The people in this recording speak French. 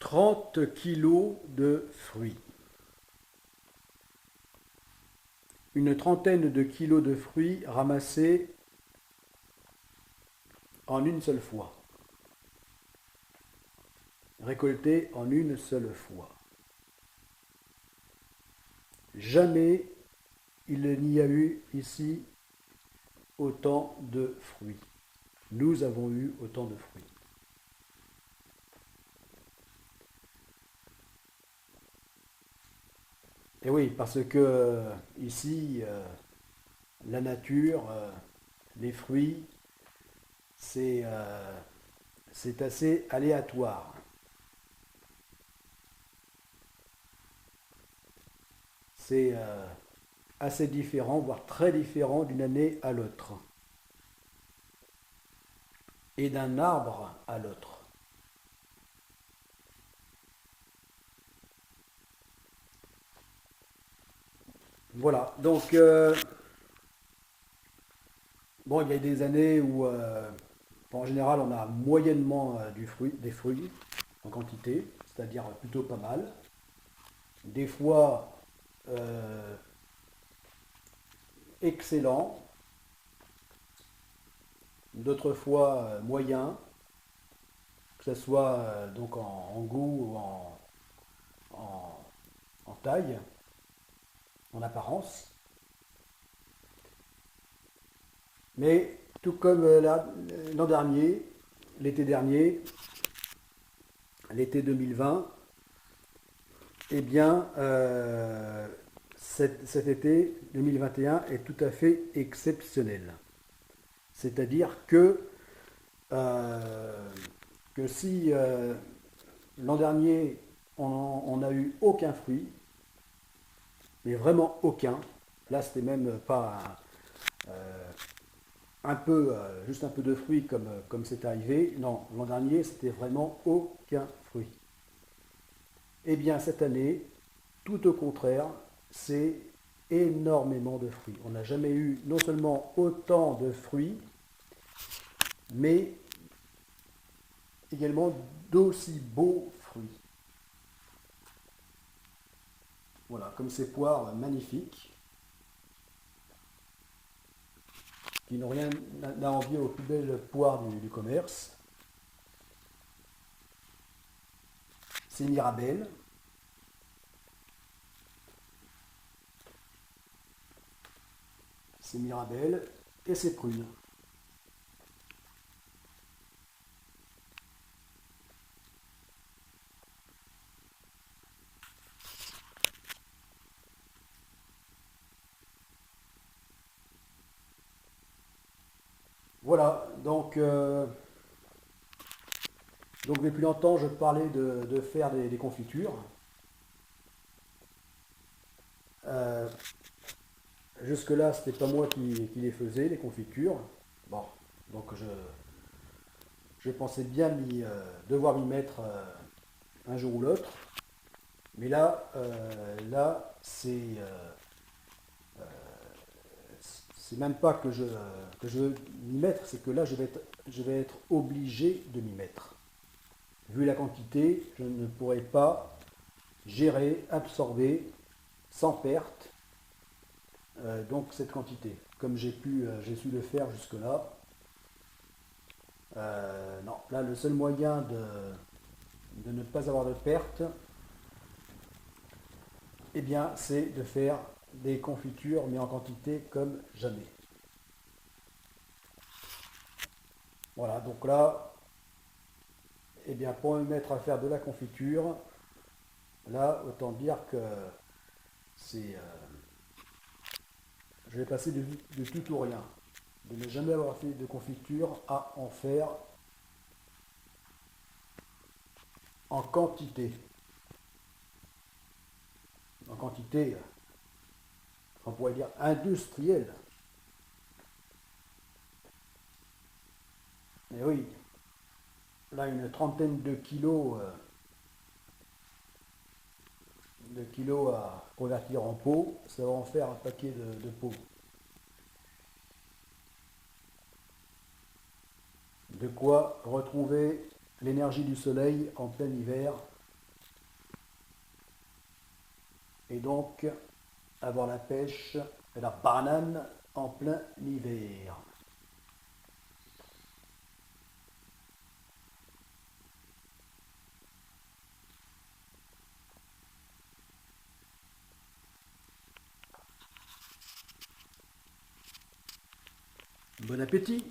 30 kilos de fruits. Une trentaine de kilos de fruits ramassés en une seule fois. Récoltés en une seule fois. Jamais il n'y a eu ici autant de fruits. Nous avons eu autant de fruits. Et oui, parce que ici, la nature, les fruits, c'est assez aléatoire. C'est assez différent, voire très différent d'une année à l'autre. Et d'un arbre à l'autre. Voilà, donc bon, il y a des années où en général on a moyennement des fruits en quantité, c'est-à-dire plutôt pas mal. Des fois excellent, d'autres fois moyen, que ce soit donc en goût ou en, en taille, en apparence. Mais tout comme l'an dernier, l'été dernier, l'été 2020, eh bien, cet été 2021 est tout à fait exceptionnel. C'est-à-dire euh, que si l'an dernier on n'a eu aucun fruit, mais vraiment aucun, là c'était même pas juste un peu de fruits comme c'est arrivé, non, l'an dernier c'était vraiment aucun fruit. Eh bien cette année, tout au contraire, c'est énormément de fruits. On n'a jamais eu non seulement autant de fruits, mais également d'aussi beaux fruits. Voilà, comme ces poires magnifiques, qui n'ont rien à envier aux plus belles poires du commerce. C'est Mirabelle. C'est Mirabelle et c'est Prune. Voilà, donc depuis longtemps je parlais de faire des confitures. Euh, Jusque-là, c'était pas moi qui les faisais, les confitures. Bon, donc je pensais bien devoir m'y mettre un jour ou l'autre. Mais là, c'est même pas que je veux m'y mettre, c'est que là, je vais être obligé de m'y mettre. Vu la quantité, je ne pourrai pas gérer, absorber sans perte donc cette quantité. Comme j'ai su le faire jusque-là, non, là le seul moyen de ne pas avoir de perte, eh bien, c'est de faire des confitures, mais en quantité comme jamais. Voilà, donc là, eh bien, pour me mettre à faire de la confiture, là, autant dire que c'est, je vais passer de tout ou rien. De ne jamais avoir fait de confiture à en faire en quantité. En quantité, on pourrait dire industrielle. Mais oui, là, une trentaine de kilos à convertir en pot, ça va en faire un paquet de pots. De quoi retrouver l'énergie du soleil en plein hiver et donc avoir la pêche et la banane en plein hiver. Bon appétit!